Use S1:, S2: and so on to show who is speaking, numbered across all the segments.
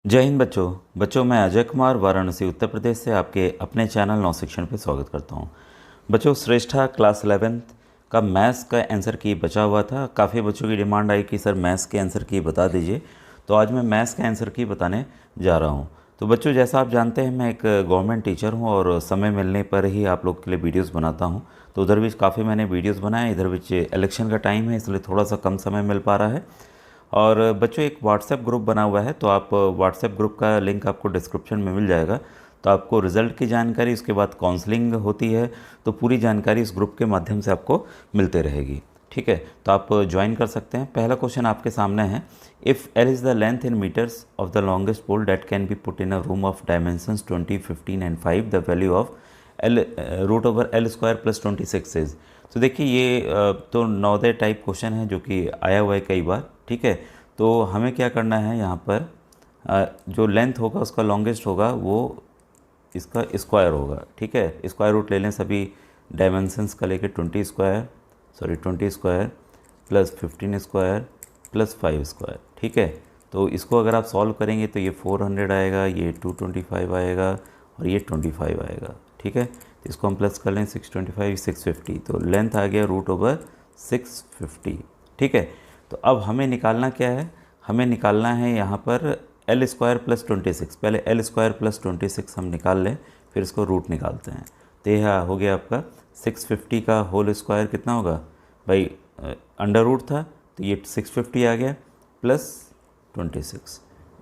S1: जय हिंद बच्चों मैं अजय कुमार वाराणसी उत्तर प्रदेश से आपके अपने चैनल नौ शिक्षण पे स्वागत करता हूँ। बच्चों श्रेष्ठा क्लास 11th का मैथ्स का आंसर की बचा हुआ था। काफ़ी बच्चों की डिमांड आई कि सर मैथ्स के आंसर की बता दीजिए, तो आज मैं मैथ्स के आंसर की बताने जा रहा हूँ। तो बच्चों जैसा आप जानते हैं मैं एक गवर्नमेंट टीचर हूँ और समय मिलने पर ही आप लोग के लिए वीडियोज़ बनाता हूँ। तो उधर बीच काफ़ी मैंने वीडियोज़ बनाए, इधर बीच इलेक्शन का टाइम है इसलिए थोड़ा सा कम समय मिल पा रहा है। और बच्चों एक व्हाट्सएप ग्रुप बना हुआ है, तो आप व्हाट्सएप ग्रुप का लिंक आपको डिस्क्रिप्शन में मिल जाएगा। तो आपको रिज़ल्ट की जानकारी, उसके बाद काउंसलिंग होती है, तो पूरी जानकारी इस ग्रुप के माध्यम से आपको मिलते रहेगी। ठीक है, तो आप ज्वाइन कर सकते हैं। पहला क्वेश्चन आपके सामने है, if L is the length in metres of the longest pole that can be put in a room of dimensions 20, 15 and 5, the value of L √L² + 26 is. तो देखिए ये तो नवोदय टाइप क्वेश्चन है जो कि आया हुआ है कई बार। ठीक है, तो हमें क्या करना है यहाँ पर, जो लेंथ होगा उसका लॉन्गेस्ट होगा वो इसका स्क्वायर होगा। ठीक है, स्क्वायर रूट ले लें सभी डायमेंशंस का लेके 20 square plus 15 square plus 5 square. ठीक है, तो इसको अगर आप सॉल्व करेंगे तो ये 400 आएगा, ये 225 आएगा और ये 25 आएगा। ठीक है, तो इसको हम प्लस कर लें 625 650, तो लेंथ आ गया √650। ठीक है, तो अब हमें निकालना क्या है, हमें निकालना है यहाँ पर L² + 26। पहले L² + 26 हम निकाल लें, फिर इसको रूट निकालते हैं। तो यह हो गया आपका 650 का होल स्क्वायर कितना होगा भाई, अंडर रूट था तो ये 650 आ गया प्लस 26,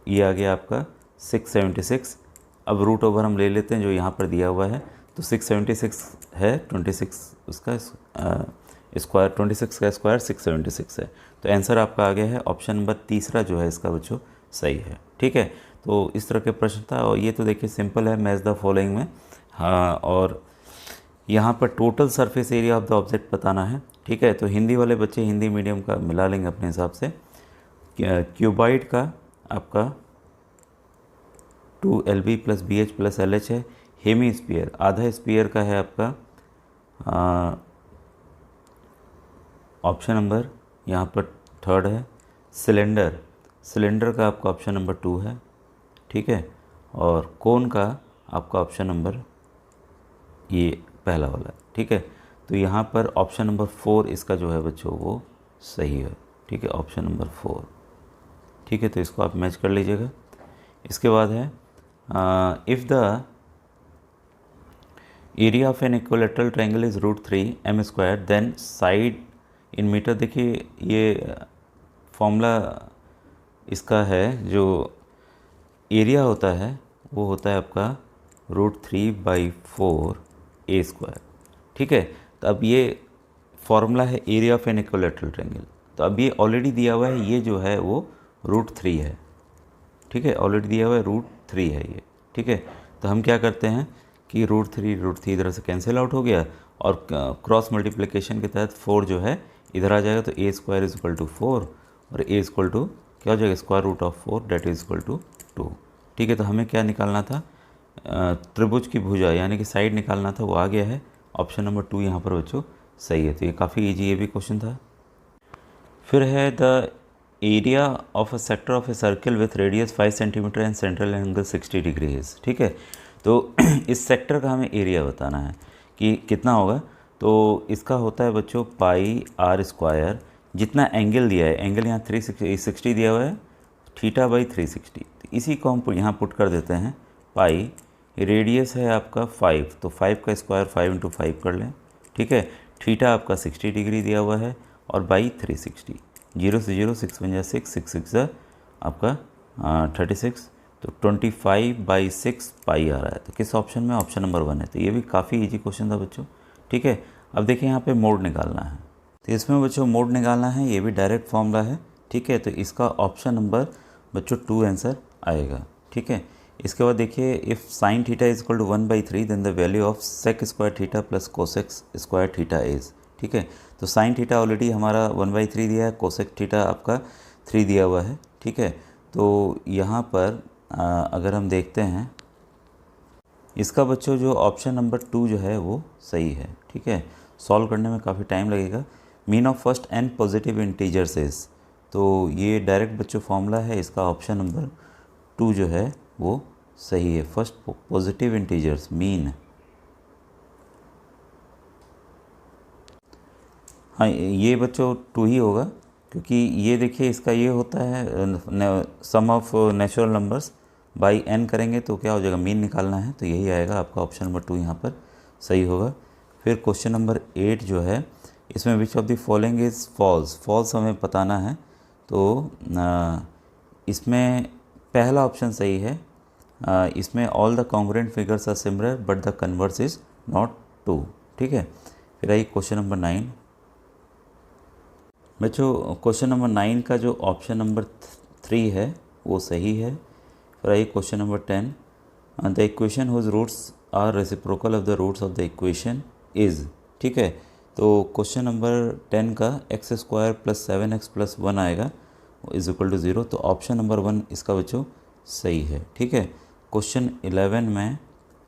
S1: ये आ गया आपका 676। अब रूट ओवर हम ले लेते हैं जो यहाँ पर दिया हुआ है, तो 676 है, 26 उसका स्क्वायर, 26 का स्क्वायर 676 है। तो आंसर आपका आ गया है ऑप्शन नंबर तीसरा जो है इसका बच्चों सही है। ठीक है, तो इस तरह के प्रश्न था और ये तो देखिए सिंपल है, मैच द फॉलोइंग में। हाँ, और यहाँ पर total surface area of the object बताना है। ठीक है, तो हिंदी वाले बच्चे हिंदी मीडियम का मिला लेंगे अपने हिसाब से। क्यूबाइड का आपका 2LB + BH + LH है। हेमी स्पीयर आधा स्पीयर का है आपका ऑप्शन नंबर यहाँ पर थर्ड है। सिलेंडर का आपका ऑप्शन नंबर 2 है। ठीक है, और कोन का आपका ऑप्शन नंबर ये पहला वाला है। ठीक है, तो यहाँ पर ऑप्शन नंबर 4 इसका जो है बच्चों वो सही है। ठीक है, ऑप्शन नंबर 4। ठीक है, तो इसको आप मैच कर लीजिएगा। इसके बाद है if the area of an equilateral triangle is √3m², then side in metre. देखिए ये फॉर्मूला इसका है, जो एरिया होता है वो होता है आपका √3/4a²। ठीक है, तो अब ये फॉर्मूला है area of an equilateral triangle. तो अब ये ऑलरेडी दिया हुआ है, ये जो है वो √3 है। ठीक है, ऑलरेडी दिया हुआ है √3 है ये। ठीक है, तो हम क्या करते हैं कि √3 इधर से कैंसिल आउट हो गया और क्रॉस मल्टीप्लिकेशन के तहत 4 जो है इधर आ जाएगा, तो a² = 4 और a = क्या हो जाएगा, √4 दैट इज इक्वल टू 2। ठीक है, तो हमें क्या निकालना था, त्रिभुज की भुजा यानी कि साइड निकालना था, वो आ गया है। ऑप्शन नंबर 2 यहाँ पर बच्चों सही है। तो ये काफ़ी ईजी ये भी क्वेश्चन था। फिर है the area of a sector of a circle with radius 5 centimetre and central angle 60 degree. ठीक है, तो इस सेक्टर का हमें एरिया बताना है कि कितना होगा। तो इसका होता है बच्चों πr², जितना एंगल दिया है, एंगल यहाँ 360 दिया हुआ है, θ/360। तो इसी को हम यहाँ पुट कर देते हैं। पाई रेडियस है आपका 5, तो 5 का स्क्वायर 5 × 5 कर लें। ठीक है, थीटा आपका 60 डिग्री दिया हुआ है और बाई 360, 0 से 0 6 × 6 6 6 आपका 36, तो 25/6 पाई आ रहा है। तो किस ऑप्शन में, ऑप्शन नंबर 1 है। तो ये भी काफ़ी इजी क्वेश्चन था बच्चों। ठीक है, अब देखिए यहाँ पे मोड निकालना है, तो इसमें बच्चों मोड निकालना है, ये भी डायरेक्ट फॉर्मूला है। ठीक है, तो इसका ऑप्शन नंबर बच्चों 2 आंसर आएगा। ठीक है, इसके बाद देखिए if sin θ = 1/3 then the value of sec² θ + cosec² θ is. ठीक है, तो sin θ ऑलरेडी हमारा 1/3 दिया है, cosec θ आपका 3 दिया हुआ है। ठीक है, तो यहाँ पर अगर हम देखते हैं इसका बच्चों जो ऑप्शन नंबर 2 जो है वो सही है। ठीक है, सॉल्व करने में काफ़ी टाइम लगेगा। Mean of first n positive integers is, तो ये डायरेक्ट बच्चों फॉर्मूला है, इसका ऑप्शन नंबर 2 जो है वो सही है। फर्स्ट पॉजिटिव इंटीजर्स मीन, हाँ ये बच्चों 2 ही होगा, क्योंकि ये देखिए इसका ये होता है sum of natural numbers by n करेंगे तो क्या हो जाएगा, मीन निकालना है, तो यही आएगा आपका ऑप्शन नंबर 2 यहाँ पर सही होगा। फिर क्वेश्चन नंबर 8 जो है, इसमें which of the following is false, false हमें बताना है। तो इसमें पहला ऑप्शन सही है, इसमें all the congruent figures are similar but the converse is not 2, ठीक है। फिर आइए क्वेश्चन नंबर 9। बच्चों क्वेश्चन नंबर 9 का जो ऑप्शन नंबर 3 है वो सही है। फिर आइए question number 10, the equation whose roots are reciprocal of the roots of the equation is, ठीक है। तो क्वेश्चन नंबर 10 का x² + 7x + 1 आएगा इज इक्वल टू 0, तो ऑप्शन नंबर 1 इसका बच्चों सही है, ठीक है। क्वेश्चन 11 में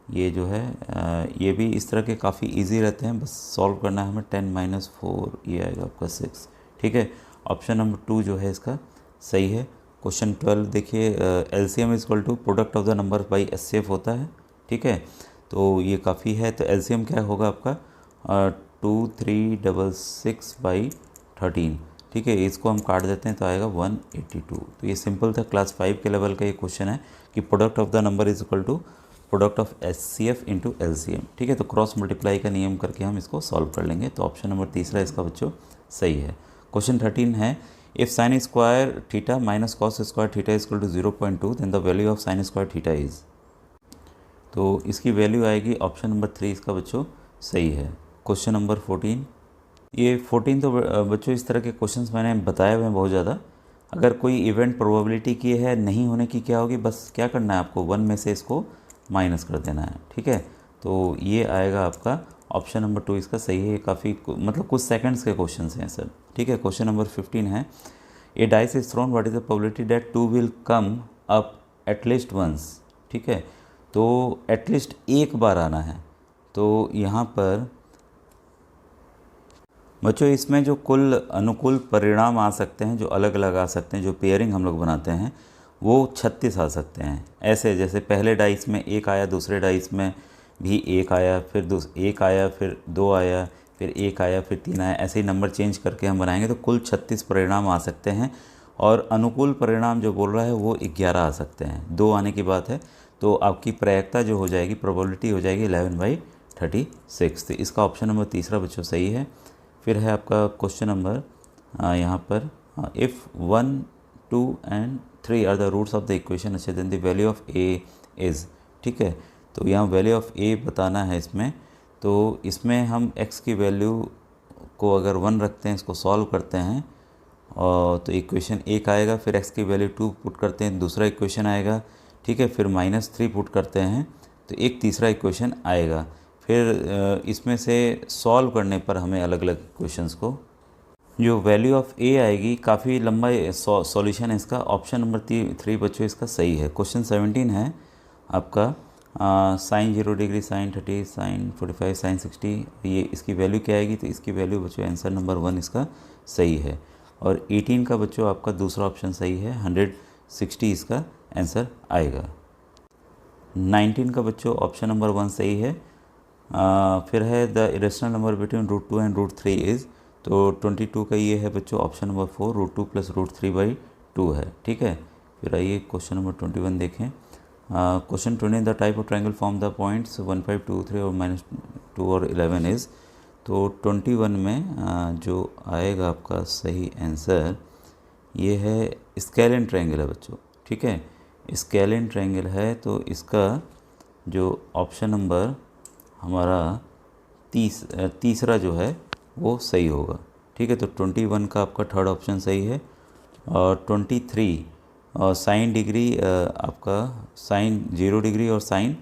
S1: ये जो है ये भी इस तरह के काफ़ी इजी रहते हैं, बस सॉल्व करना है हमें। 10 - 4 ये आएगा आपका 6, ठीक है। ऑप्शन नंबर 2 जो है इसका सही है। क्वेश्चन 12 देखिए, LCM is equal to product of the number by SCF होता है, ठीक है। तो ये काफ़ी है, तो LCM क्या होगा आपका 2366/13, ठीक है। इसको हम काट देते हैं तो आएगा 182। तो ये सिंपल था, क्लास 5 के लेवल का ये क्वेश्चन है कि product of the number is equal to product of SCF into LCM, ठीक है। तो क्रॉस मल्टीप्लाई का नियम करके हम इसको सॉल्व कर लेंगे। तो ऑप्शन नंबर 3 इसका बच्चों सही है। क्वेश्चन 13 है, if sin square theta minus cos square theta is equal to 0.2 then the value of sin square theta is, तो इसकी वैल्यू आएगी ऑप्शन नंबर 3 इसका बच्चों सही है। क्वेश्चन नंबर 14, ये 14 तो बच्चों इस तरह के क्वेश्चंस मैंने बताए हुए हैं बहुत ज़्यादा। अगर कोई इवेंट प्रोबेबिलिटी की है नहीं होने की, क्या होगी, बस क्या करना है आपको 1 में से इसको माइनस कर देना है, ठीक है। तो ये आएगा आपका ऑप्शन नंबर 2 इसका सही है। काफ़ी मतलब कुछ सेकंड्स के क्वेश्चंस हैं सर, ठीक है। क्वेश्चन नंबर 15 है, a dice is thrown what is the probability that 2 will come up at least once, ठीक है। तो एटलीस्ट एक बार आना है, तो यहाँ पर बच्चों इसमें जो कुल अनुकूल परिणाम आ सकते हैं, जो अलग अलग आ सकते हैं, जो पेयरिंग हम लोग बनाते हैं, वो 36 आ सकते हैं। ऐसे जैसे पहले डाइस में 1 आया, दूसरे डाइस में भी 1 आया, फिर 1 आया, फिर 2 आया, फिर 1 आया, फिर 3 आया, ऐसे ही नंबर चेंज करके हम बनाएंगे तो कुल 36 परिणाम आ सकते हैं। और अनुकूल परिणाम जो बोल रहा है वो 11 आ सकते हैं। 2 आने की बात है, तो आपकी प्रायिकता जो हो जाएगी, प्रोबेबिलिटी हो जाएगी 11/36। तो इसका ऑप्शन नंबर 3 बच्चों सही है। फिर है आपका क्वेश्चन नंबर यहाँ पर, if 1, 2 and 3 are the roots of the equation, अच्छा then the value of a is, ठीक है। तो यहाँ वैल्यू ऑफ ए बताना है इसमें। तो इसमें हम x की वैल्यू को अगर 1 रखते हैं, इसको सॉल्व करते हैं, और तो इक्वेशन 1 आएगा, फिर x की वैल्यू 2 पुट करते हैं, दूसरा इक्वेशन आएगा, ठीक है। फिर -3 पुट करते हैं तो एक तीसरा इक्वेशन आएगा। फिर इसमें से सॉल्व करने पर हमें अलग अलग इक्वेशंस को, जो वैल्यू ऑफ ए आएगी, काफ़ी लंबा सॉल्यूशन है इसका। ऑप्शन नंबर 3 बच्चों इसका सही है। क्वेश्चन 17 है आपका, sin 0 degree, sin 30, sin 45, sin 60, ये इसकी वैल्यू क्या आएगी, तो इसकी वैल्यू बच्चों आंसर नंबर 1 इसका सही है। और 18 का बच्चों आपका दूसरा ऑप्शन सही है, 160 इसका आंसर आएगा। 19 का बच्चों ऑप्शन नंबर 1 सही है। फिर है the irrational number between √2 and √3 is, तो 22 का ये है बच्चों ऑप्शन नंबर 4, √2 + √3/2 है, ठीक है। फिर आइए क्वेश्चन नंबर 21 देखें। Question 20, the type of triangle form the points 1, 5, 2, 3 और -2 और 11 इज़, तो 21 में जो आएगा आपका सही आंसर ये है स्केलिन ट्रायंगल है बच्चों, ठीक है। स्केलिन ट्रायंगल है, तो इसका जो ऑप्शन नंबर हमारा तीसरा जो है वो सही होगा, ठीक है। तो 21 का आपका थर्ड ऑप्शन सही है। और 23 और साइन डिग्री आपका साइन 0 डिग्री और साइन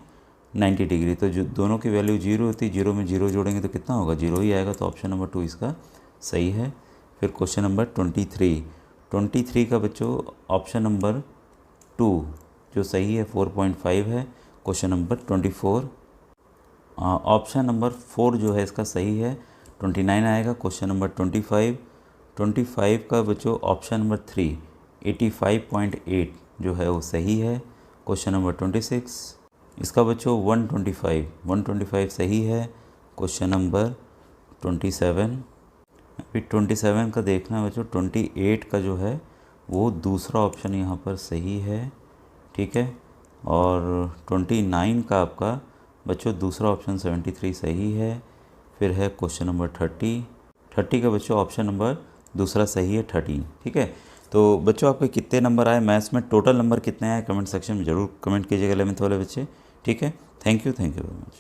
S1: 90 डिग्री, तो जो दोनों की वैल्यू 0 होती है, 0 में 0 जोड़ेंगे तो कितना होगा, 0 ही आएगा। तो ऑप्शन नंबर 2 इसका सही है। फिर क्वेश्चन नंबर 23 का बच्चों ऑप्शन नंबर 2 जो सही है 4.5 है। क्वेश्चन नंबर 24, ऑप्शन नंबर 4 जो है इसका सही है, 29 आएगा। क्वेश्चन नंबर 25 का बच्चों ऑप्शन नंबर 3 85.8 जो है वो सही है। क्वेश्चन नंबर 26, इसका बच्चों 125 सही है। क्वेश्चन नंबर 27, अभी 27 का देखना है बच्चों, 28 का जो है वो दूसरा ऑप्शन यहाँ पर सही है, ठीक है। और 29 का आपका बच्चों दूसरा ऑप्शन 73 सही है। फिर है क्वेश्चन नंबर 30 का बच्चों ऑप्शन नंबर दूसरा सही है 13, ठीक है। तो बच्चों आपके कितने नंबर आए मैथ्स में, टोटल नंबर कितने आए कमेंट सेक्शन में ज़रूर कमेंट कीजिएगा 11th वाले बच्चे, ठीक है। Thank you very much.